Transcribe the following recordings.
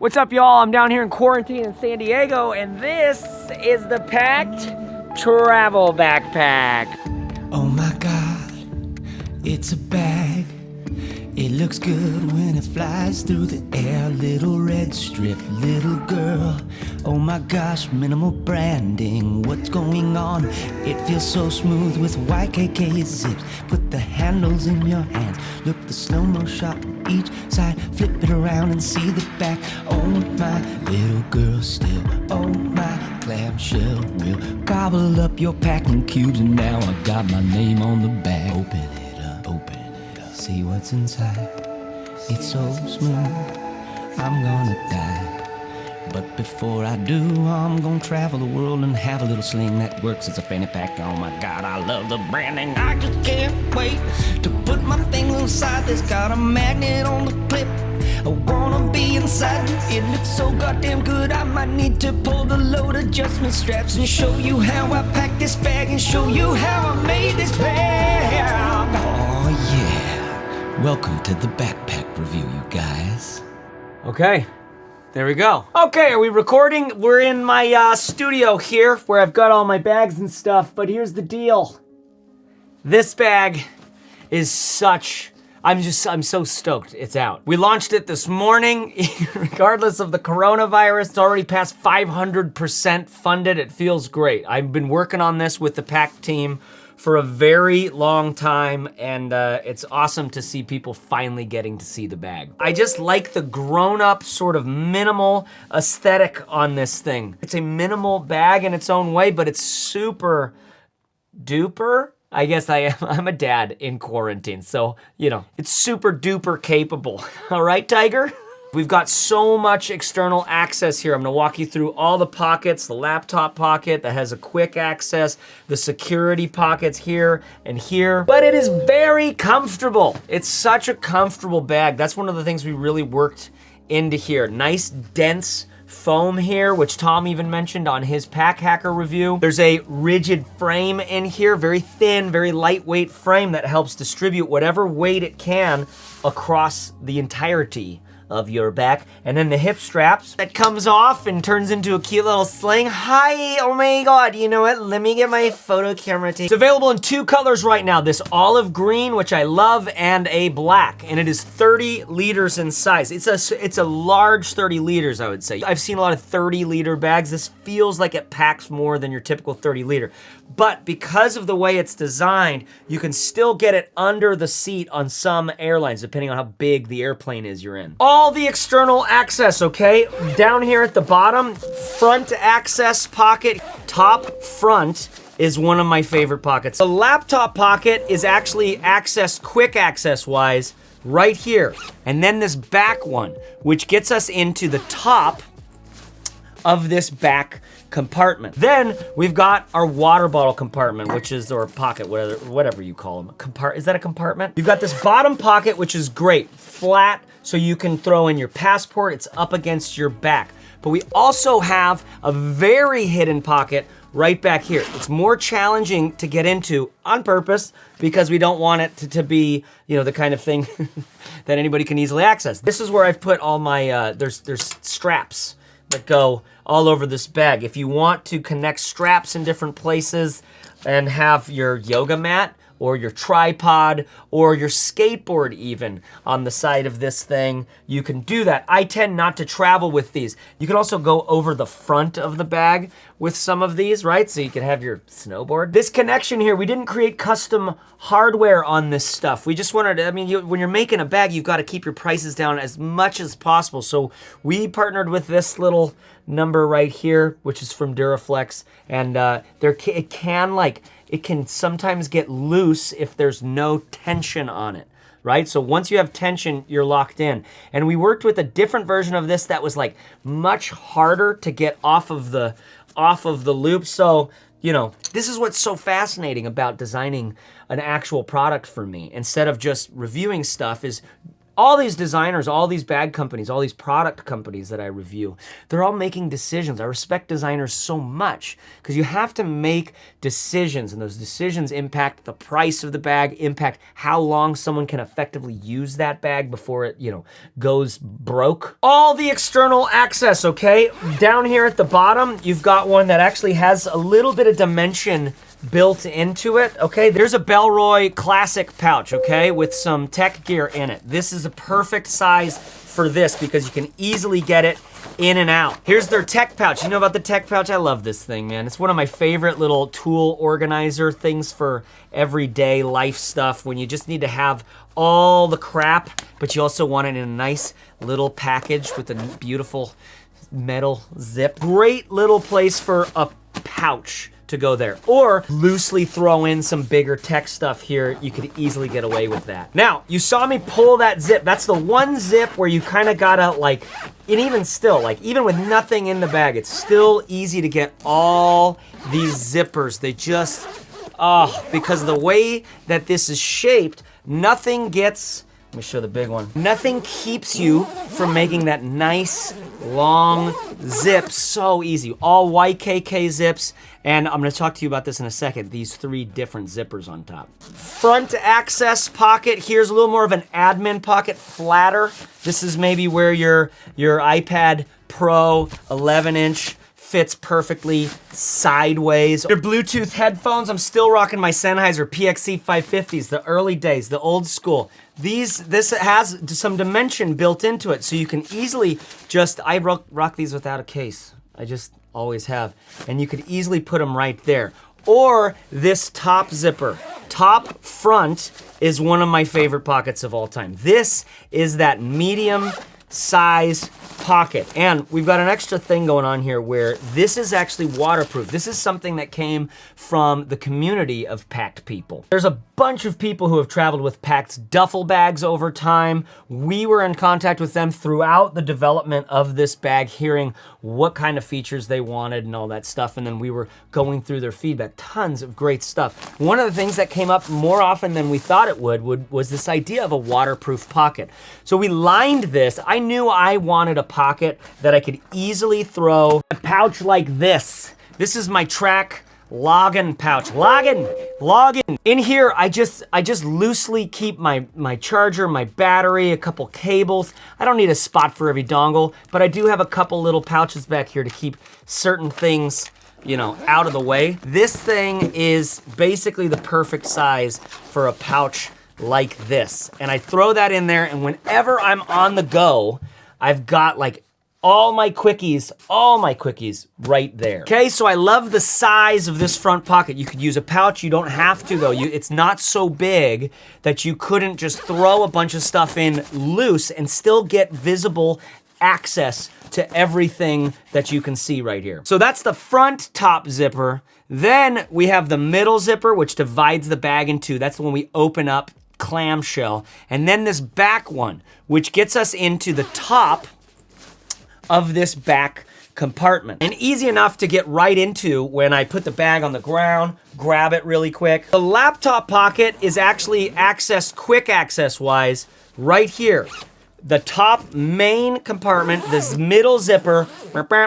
What's up, y'all? I'm down here in quarantine in San Diego, and this is the Pakt Travel Backpack. Oh my God, it's a bag. It looks good when it flies through the air. Little red strip, little girl. Oh my gosh, minimal branding. What's going on? It feels so smooth with YKK zips. Put the handles in your hands. Look the slow-mo shot on each side. Flip it around and see the back. Oh my little girl still. Oh my clamshell wheel. Gobble up your packing cubes and now I got my name on the bag. Open it up, open it up. See what's inside. It's so smooth. I'm gonna die. But before I do, I'm gonna travel the world and have a little sling that works as a fanny pack. Oh my God, I love the branding. I just can't wait to put my thing inside. There's got a magnet on the clip. I wanna be inside. It looks so goddamn good. I might need to pull the load adjustment straps and show you how I packed this bag and show you how I made this bag. Oh yeah. Welcome to the backpack review, you guys. Okay, there we go. Okay, are we recording? We're in my studio here where I've got all my bags and stuff, but here's the deal. This bag is such... I'm so stoked it's out. We launched it this morning, regardless of the coronavirus. It's already past 500% funded. It feels great. I've been working on this with the Pakt team for a very long time, and it's awesome to see people finally getting to see the bag. I just like the grown-up sort of minimal aesthetic on this thing. It's a minimal bag in its own way, but it's super duper. I guess I'm a dad in quarantine, so, you know, it's super duper capable. All right, Tiger? We've got so much external access here. I'm gonna walk you through all the pockets, the laptop pocket that has a quick access, the security pockets here and here, but it is very comfortable. It's such a comfortable bag. That's one of the things we really worked into here. Nice, dense foam here, which Tom even mentioned on his Pack Hacker review. There's a rigid frame in here, very thin, very lightweight frame that helps distribute whatever weight it can across the entirety of your back. And then the hip straps that comes off and turns into a cute little sling. Hi, oh my God, you know what? Let me get my photo camera tape. It's available in two colors right now, this olive green, which I love, and a black, and it is 30 liters in size. It's a large 30 liters, I would say. I've seen a lot of 30 liter bags. This feels like it packs more than your typical 30 liter. But because of the way it's designed, you can still get it under the seat on some airlines, depending on how big the airplane is you're in. All the external access, okay? Down here at the bottom, front access pocket, top front is one of my favorite pockets. The laptop pocket is actually accessed quick access wise right here. And then this back one, which gets us into the top of this back compartment. Then we've got our water bottle compartment, which is, or pocket, whatever you call them. Is that a compartment? You've got this bottom pocket, which is great, flat, so you can throw in your passport. It's up against your back. But we also have a very hidden pocket right back here. It's more challenging to get into on purpose because we don't want it to be, you know, the kind of thing that anybody can easily access. This is where I've put all my, there's straps that go all over this bag. If you want to connect straps in different places and have your yoga mat or your tripod or your skateboard even on the side of this thing, you can do that. I tend not to travel with these. You can also go over the front of the bag with some of these, right? So you can have your snowboard. This connection here, we didn't create custom hardware on this stuff. We just wanted to, I mean, when you're making a bag, you've got to keep your prices down as much as possible. So we partnered with this little number right here, which is from Duraflex, and it can sometimes get loose if there's no tension on it, right? So once you have tension, you're locked in. And we worked with a different version of this that was like much harder to get off of the loop. So, you know, this is what's so fascinating about designing an actual product for me. Instead of just reviewing stuff, is all these designers, all these bag companies, all these product companies that I review, they're all making decisions. I respect designers so much because you have to make decisions, and those decisions impact the price of the bag, impact how long someone can effectively use that bag before it, goes broke. All the external access, okay? Down here at the bottom, you've got one that actually has a little bit of dimension built into it, okay? There's a Bellroy classic pouch, okay, with some tech gear in it. This is a perfect size for this because you can easily get it in and out. Here's their tech pouch. You know about the tech pouch? I love this thing, man. It's one of my favorite little tool organizer things for everyday life stuff when you just need to have all the crap, but you also want it in a nice little package with a beautiful metal zip. Great little place for a pouch to go there. Or loosely throw in some bigger tech stuff here. You could easily get away with that. Now, you saw me pull that zip. That's the one zip where you kind of gotta and even still, even with nothing in the bag, it's still easy to get all these zippers. They just, because of the way that this is shaped, nothing gets, let me show the big one. Nothing keeps you from making that nice, long zip so easy. All YKK zips, and I'm gonna talk to you about this in a second, these 3 different zippers on top. Front access pocket, here's a little more of an admin pocket, flatter. This is maybe where your iPad Pro 11-inch fits perfectly sideways. Your Bluetooth headphones, I'm still rocking my Sennheiser PXC 550s, the early days, the old school. This has some dimension built into it, so you can easily I rock these without a case. I just always have. And you could easily put them right there. Or this top zipper. Top front is one of my favorite pockets of all time. This is that medium size pocket. And we've got an extra thing going on here where this is actually waterproof. This is something that came from the community of Pakt people. There's a bunch of people who have traveled with Pakt's duffel bags over time. We were in contact with them throughout the development of this bag, hearing what kind of features they wanted and all that stuff. And then we were going through their feedback. Tons of great stuff. One of the things that came up more often than we thought it would was this idea of a waterproof pocket. So we lined this. I knew I wanted a pocket that I could easily throw a pouch like this. This is my Trakke Laggan pouch. Laggan. In here, I just loosely keep my charger, my battery, a couple cables. I don't need a spot for every dongle, but I do have a couple little pouches back here to keep certain things, out of the way. This thing is basically the perfect size for a pouch like this. And I throw that in there, and whenever I'm on the go, I've got all my quickies right there. Okay, so I love the size of this front pocket. You could use a pouch, you don't have to though. It's not so big that you couldn't just throw a bunch of stuff in loose and still get visible access to everything that you can see right here. So that's the front top zipper. Then we have the middle zipper, which divides the bag in two. That's the one we open up, clamshell. And then this back one, which gets us into the top of this back compartment. And easy enough to get right into when I put the bag on the ground, grab it really quick. The laptop pocket is actually accessed quick access-wise right here. The top main compartment, this middle zipper,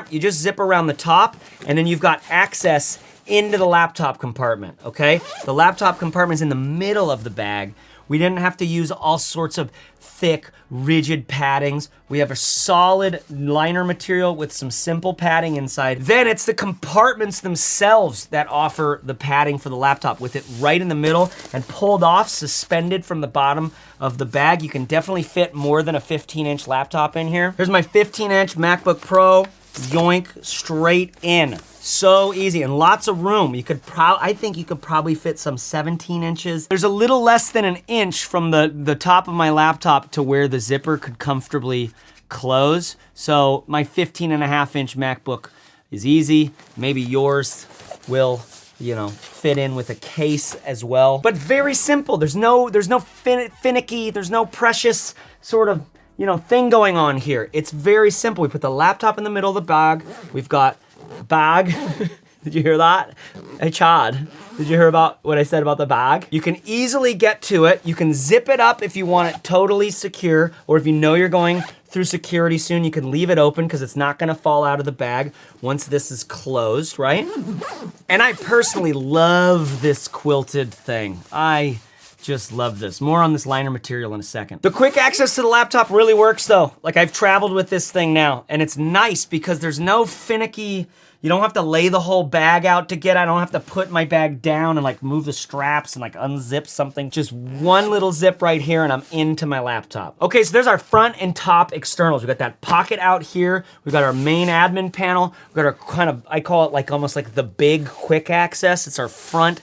you just zip around the top, and then you've got access into the laptop compartment, okay? The laptop compartment is in the middle of the bag. We didn't have to use all sorts of thick, rigid paddings. We have a solid liner material with some simple padding inside. Then it's the compartments themselves that offer the padding for the laptop, with it right in the middle and pulled off, suspended from the bottom of the bag. You can definitely fit more than a 15-inch laptop in here. Here's my 15-inch MacBook Pro. Yoink, straight in. So easy and lots of room. I think you could probably fit some 17 inches. There's a little less than an inch from the top of my laptop to where the zipper could comfortably close. So my 15.5-inch MacBook is easy. Maybe yours will, fit in with a case as well. But very simple. There's no finicky, there's no precious sort of thing going on here. It's very simple. We put the laptop in the middle of the bag. We've got bag. Did you hear that? Hey, Chad. Did you hear about what I said about the bag? You can easily get to it. You can zip it up if you want it totally secure, or if you know you're going through security soon, you can leave it open because it's not gonna fall out of the bag once this is closed, right? And I personally love this quilted thing. I just love this. More on this liner material in a second. The quick access to the laptop really works though. Like I've traveled with this thing now, and it's nice because there's no finicky, you don't have to lay the whole bag out to get it. I don't have to put my bag down and like move the straps and like unzip something. Just one little zip right here and I'm into my laptop. Okay, so there's our front and top externals. We got that pocket out here. We got our main admin panel. We got our kind of, I call it like almost like the big quick access. It's our front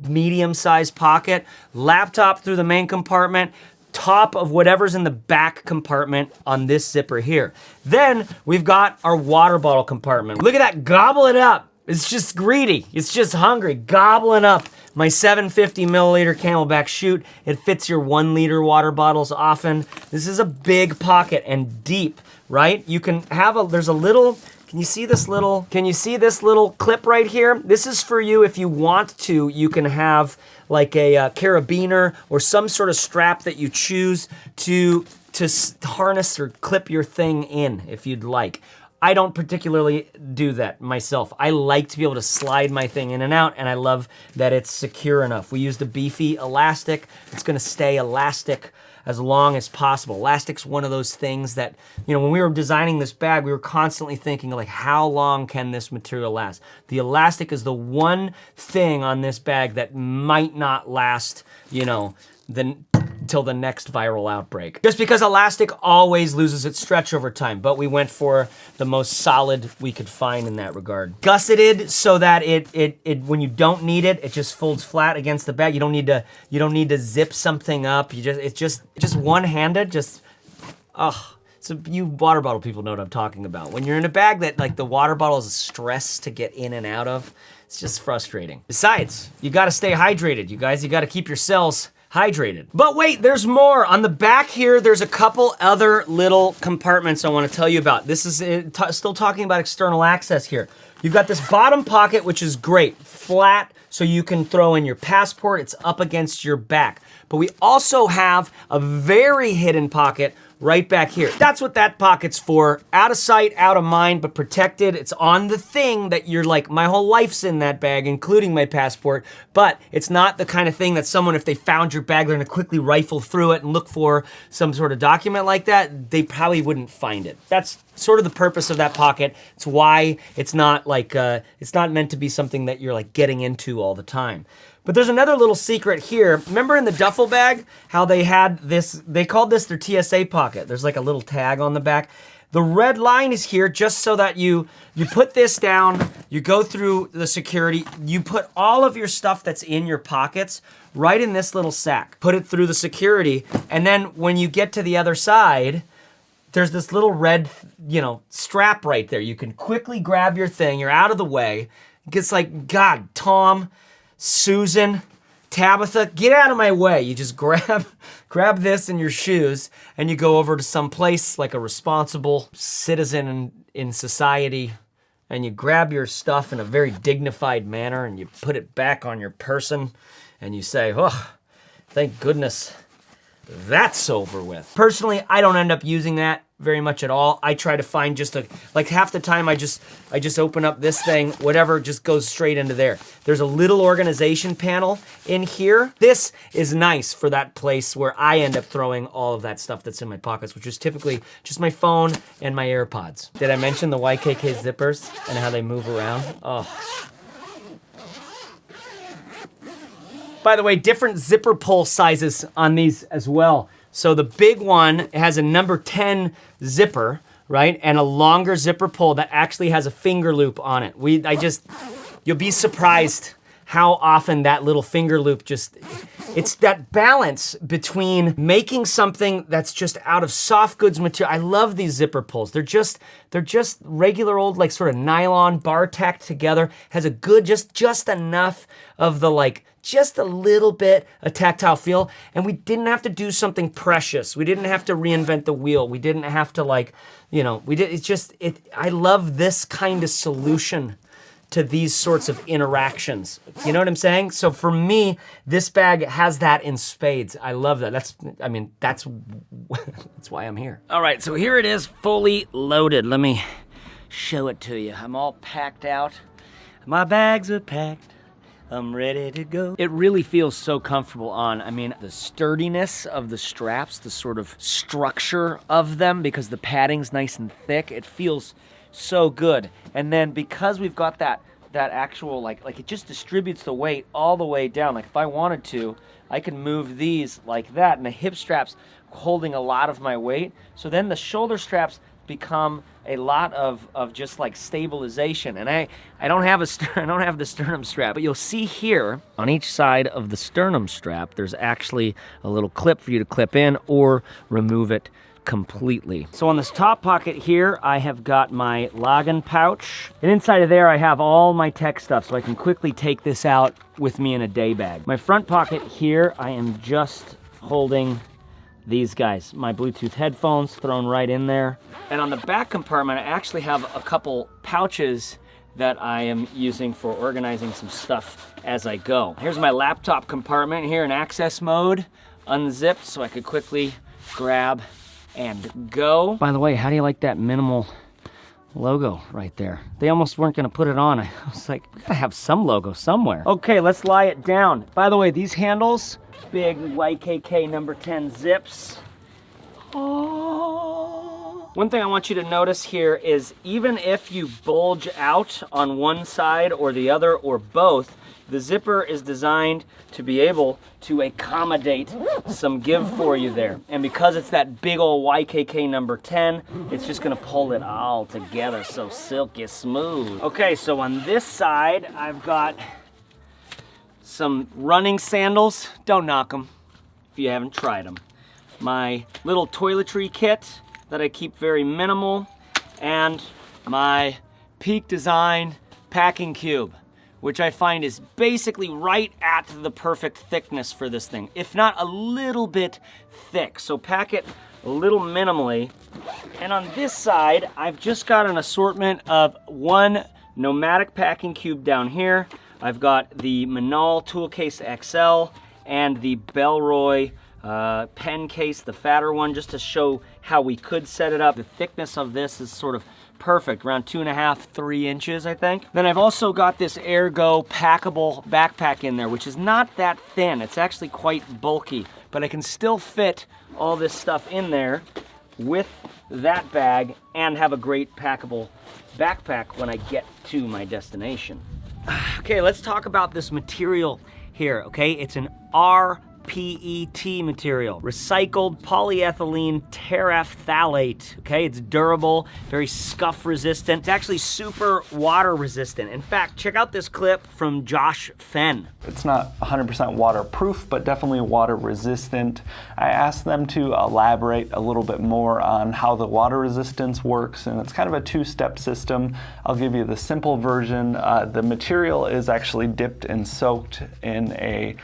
medium-sized pocket. Laptop through the main compartment. Top of whatever's in the back compartment on this zipper here. Then we've got our water bottle compartment. Look at that, gobble it up. It's just greedy, it's just hungry, gobbling up my 750 milliliter Camelback chute. It fits your 1 liter water bottles often. This is a big pocket and deep, right? You can have there's a little, can you see this little clip right here? This is for you if you want to. You can have like a carabiner or some sort of strap that you choose to harness or clip your thing in if you'd like. I don't particularly do that myself. I like to be able to slide my thing in and out, and I love that it's secure enough. We used a beefy elastic. It's gonna stay elastic as long as possible. Elastic's one of those things that, you know, when we were designing this bag, we were constantly thinking like, how long can this material last? The elastic is the one thing on this bag that might not last, you know, till the next viral outbreak. Just because elastic always loses its stretch over time, but we went for the most solid we could find in that regard. Gusseted so that it when you don't need it, it just folds flat against the bag. You don't need to zip something up. It's just one-handed, so you water bottle people know what I'm talking about. When you're in a bag that like the water bottle is a stress to get in and out of, it's just frustrating. Besides, you gotta stay hydrated, you guys. You gotta keep your cells hydrated. But wait, there's more. On the back here, there's a couple other little compartments I want to tell you about. This is still talking about external access here. You've got this bottom pocket, which is great, flat, so you can throw in your passport. It's up against your back. But we also have a very hidden pocket right back here. That's what that pocket's for. Out of sight, out of mind, but protected. It's on the thing that you're like, my whole life's in that bag, including my passport, but it's not the kind of thing that someone, if they found your bag, they're gonna quickly rifle through it and look for some sort of document like that. They probably wouldn't find it. That's sort of the purpose of that pocket. It's why it's not like, it's not meant to be something that you're like getting into all the time. But there's another little secret here. Remember in the duffel bag, how they had this, they called this their TSA pocket. There's like a little tag on the back. The red line is here just so that you put this down, you go through the security, you put all of your stuff that's in your pockets right in this little sack. Put it through the security, and then when you get to the other side, there's this little red, you know, strap right there. You can quickly grab your thing, you're out of the way. It's like, God, Tom, Susan, Tabitha, get out of my way. You just grab this in your shoes and you go over to some place like a responsible citizen in society, and you grab your stuff in a very dignified manner and you put it back on your person and you say, oh, thank goodness that's over with. Personally, I don't end up using that very much at all. I try to find just like half the time I just open up this thing, whatever just goes straight into there. There's a little organization panel in here. This is nice for that place where I end up throwing all of that stuff that's in my pockets, which is typically just my phone and my AirPods. Did I mention the YKK zippers and how they move around? Oh. By the way, different zipper pull sizes on these as well. So the big one has a number 10 zipper, right? And a longer zipper pull that actually has a finger loop on it. You'll be surprised how often that little finger loop it's that balance between making something that's just out of soft goods material. I love these zipper pulls. They're just regular old like sort of nylon bar tacked together. Has a good, just enough of the like, just a little bit of tactile feel, and we didn't have to do something precious. We didn't have to reinvent the wheel. We didn't have to like, you know, I love this kind of solution to these sorts of interactions. You know what I'm saying? So for me, this bag has that in spades. I love that. That's why I'm here. All right, so here it is, fully loaded. Let me show it to you. I'm all packed out. My bags are packed. I'm ready to go. It really feels so comfortable on. I mean, the sturdiness of the straps, the sort of structure of them, because the padding's nice and thick, it feels so good. And then because we've got that actual, like it just distributes the weight all the way down. Like if I wanted to, I could move these like that, and the hip straps holding a lot of my weight. So then the shoulder straps become a lot of just like stabilization. And I don't have the sternum strap, but you'll see here on each side of the sternum strap, there's actually a little clip for you to clip in or remove it completely. So on this top pocket here, I have got my Laggan pouch, and inside of there I have all my tech stuff, so I can quickly take this out with me in a day bag. My front pocket here, I am just holding these guys, my Bluetooth headphones thrown right in there. And on the back compartment, I actually have a couple pouches that I am using for organizing some stuff as I go. Here's my laptop compartment here in access mode, unzipped so I could quickly grab and go. By the way, how do you like that minimal logo right there? They almost weren't gonna put it on. I was like, we gotta have some logo somewhere. Okay, let's lie it down. By the way, these handles, big YKK number 10 zips. Oh. One thing I want you to notice here is even if you bulge out on one side or the other or both, the zipper is designed to be able to accommodate some give for you there. And because it's that big old YKK number 10, it's just gonna pull it all together so silky smooth. Okay, so on this side, I've got some running sandals. Don't knock them if you haven't tried them. My little toiletry kit that I keep very minimal, and my Peak Design packing cube, which I find is basically right at the perfect thickness for this thing, if not a little bit thick. So pack it a little minimally. And on this side, I've just got an assortment of one nomadic packing cube down here. I've got the Minaal Toolcase XL and the Bellroy pen case, the fatter one, just to show how we could set it up. The thickness of this is sort of perfect, around 2.5, 3 inches, I think. Then I've also got this Aer Go Packable Backpack in there, which is not that thin. It's actually quite bulky, but I can still fit all this stuff in there with that bag and have a great packable backpack when I get to my destination. Okay, let's talk about this material here, okay? It's an RPET material, recycled polyethylene terephthalate, okay? It's durable, very scuff resistant. It's actually super water resistant. In fact, check out this clip from Josh Fenn. It's not 100% waterproof, but definitely water resistant. I asked them to elaborate a little bit more on how the water resistance works, and it's kind of a two-step system. I'll give you the simple version. The material is actually dipped and soaked in a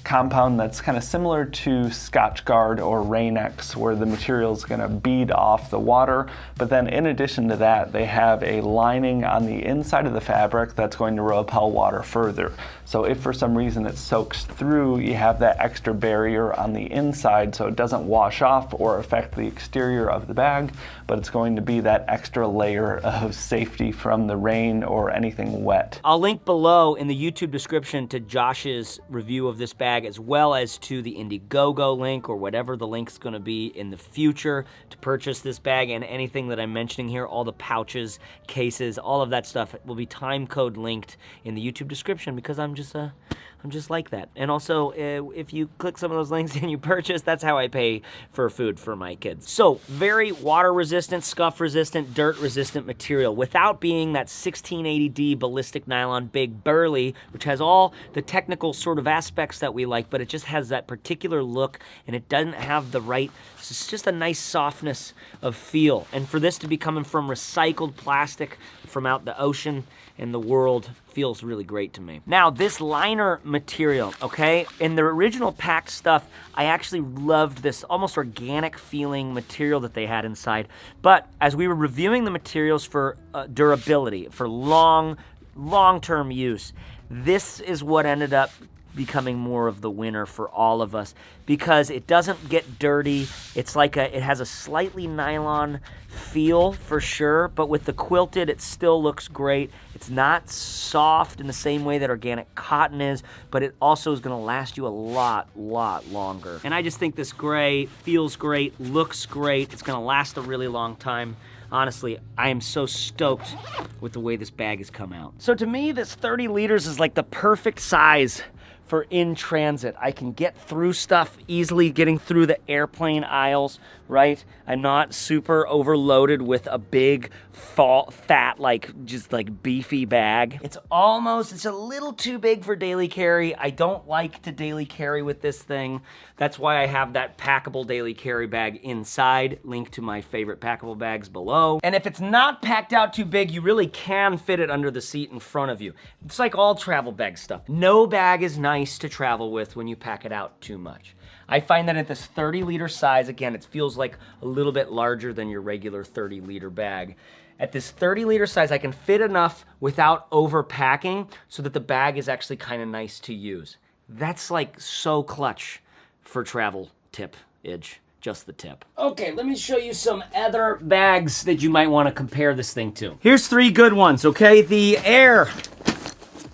compound that's kind of similar to Scotch Guard or Rain-X, where the material is going to bead off the water. But then in addition to that, they have a lining on the inside of the fabric that's going to repel water further. So if for some reason it soaks through, you have that extra barrier on the inside so it doesn't wash off or affect the exterior of the bag, but it's going to be that extra layer of safety from the rain or anything wet. I'll link below in the YouTube description to Josh's review of this bag, as well as to the Indiegogo link or whatever the link's gonna be in the future to purchase this bag, and anything that I'm mentioning here, all the pouches, cases, all of that stuff will be time code linked in the YouTube description, because I'm just like that. And also, if you click some of those links and you purchase, that's how I pay for food for my kids. So, very water resistant, scuff resistant, dirt resistant material without being that 1680D ballistic nylon big burly, which has all the technical sort of aspects that we like, but it just has that particular look, and it doesn't have the right, it's just a nice softness of feel. And for this to be coming from recycled plastic from out the ocean and the world feels really great to me. Now, this liner material, okay? In the original Pakt stuff, I actually loved this almost organic feeling material that they had inside. But as we were reviewing the materials for durability, for long long-term use. This is what ended up becoming more of the winner for all of us because it doesn't get dirty. It's like it has a slightly nylon feel for sure, but with the quilted, it still looks great. It's not soft in the same way that organic cotton is, but it also is gonna last you a lot longer. And I just think this gray feels great, looks great. It's gonna last a really long time. Honestly, I am so stoked with the way this bag has come out. So to me, this 30 liters is like the perfect size for in transit. I can get through stuff easily, getting through the airplane aisles, right? I'm not super overloaded with a big, fat, just beefy bag. It's a little too big for daily carry. I don't like to daily carry with this thing. That's why I have that packable daily carry bag inside. Link to my favorite packable bags below. And if it's not packed out too big, you really can fit it under the seat in front of you. It's like all travel bag stuff. No bag is nice to travel with when you pack it out too much. I find that at this 30-liter size, again, it feels like a little bit larger than your regular 30-liter bag. At this 30-liter size, I can fit enough without overpacking so that the bag is actually kind of nice to use. That's like so clutch for travel tip-age. Just the tip. Okay, let me show you some other bags that you might want to compare this thing to. Here's 3 good ones, okay? The Aer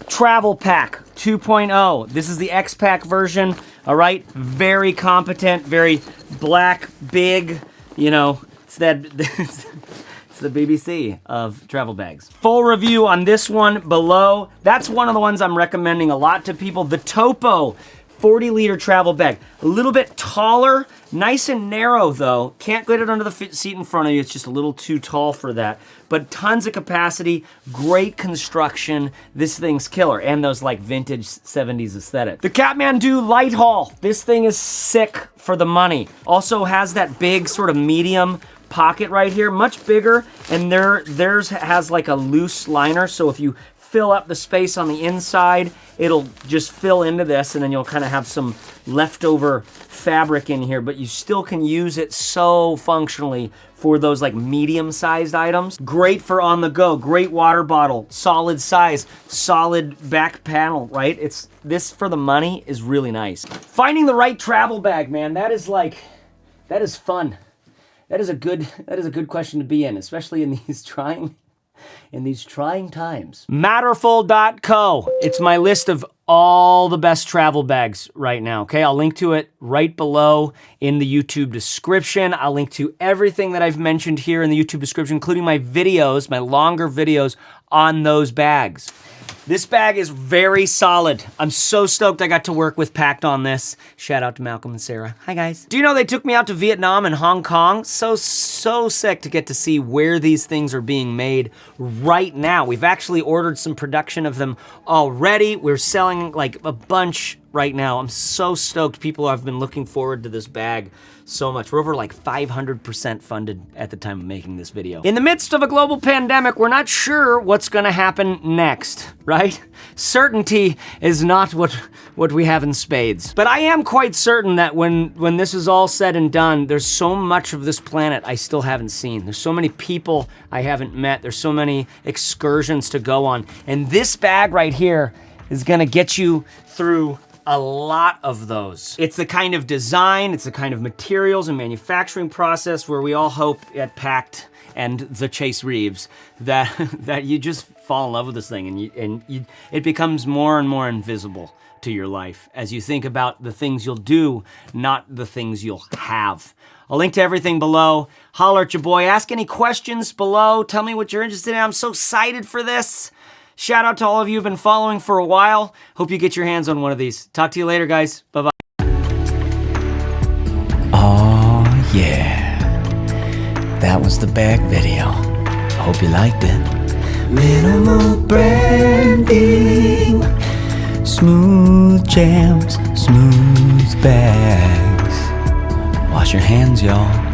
Travel Pack 2.0. This is the X-Pack version, all right? Very competent, very black, big, you know, it's the BBC of travel bags. Full review on this one below. That's one of the ones I'm recommending a lot to people. The Topo 40-liter travel bag. A little bit taller, nice and narrow though. Can't get it under the seat in front of you. It's just a little too tall for that. But tons of capacity, great construction. This thing's killer. And those like vintage 70s aesthetic. The Kathmandu Litehaul. This thing is sick for the money. Also has that big sort of medium pocket right here, much bigger. And theirs has like a loose liner. So if you fill up the space on the inside, it'll just fill into this and then you'll kind of have some leftover fabric in here, but you still can use it so functionally for those like medium-sized items. Great for on the go, great water bottle, solid size, solid back panel, right? This for the money is really nice. Finding the right travel bag, man, that is fun. That is a good question to be in, especially in these trying times. Matterful.co. It's my list of all the best travel bags right now, okay? I'll link to it right below in the YouTube description. I'll link to everything that I've mentioned here in the YouTube description, including my videos, my longer videos on those bags. This bag is very solid. I'm so stoked I got to work with Pakt on this. Shout out to Malcolm and Sarah. Hi, guys. Do you know they took me out to Vietnam and Hong Kong? So sick to get to see where these things are being made right now. We've actually ordered some production of them already. We're selling like a bunch right now. I'm so stoked. People have been looking forward to this bag so much. We're over like 500% funded at the time of making this video. In the midst of a global pandemic, we're not sure what's gonna happen next, right? Certainty is not what we have in spades. But I am quite certain that when this is all said and done, there's so much of this planet I still haven't seen. There's so many people I haven't met. There's so many excursions to go on. And this bag right here is gonna get you through a lot of those. It's the kind of design, it's the kind of materials and manufacturing process where we all hope at Pakt and the Chase Reeves that you just fall in love with this thing and it becomes more and more invisible to your life as you think about the things you'll do, not the things you'll have. I'll link to everything below. Holler at your boy. Ask any questions below. Tell me what you're interested in. I'm so excited for this. Shout out to all of you who've been following for a while. Hope you get your hands on one of these. Talk to you later, guys. Bye-bye. Oh yeah, that was the bag video. I hope you liked it. Minimal branding, smooth jams, smooth bags. Wash your hands, y'all.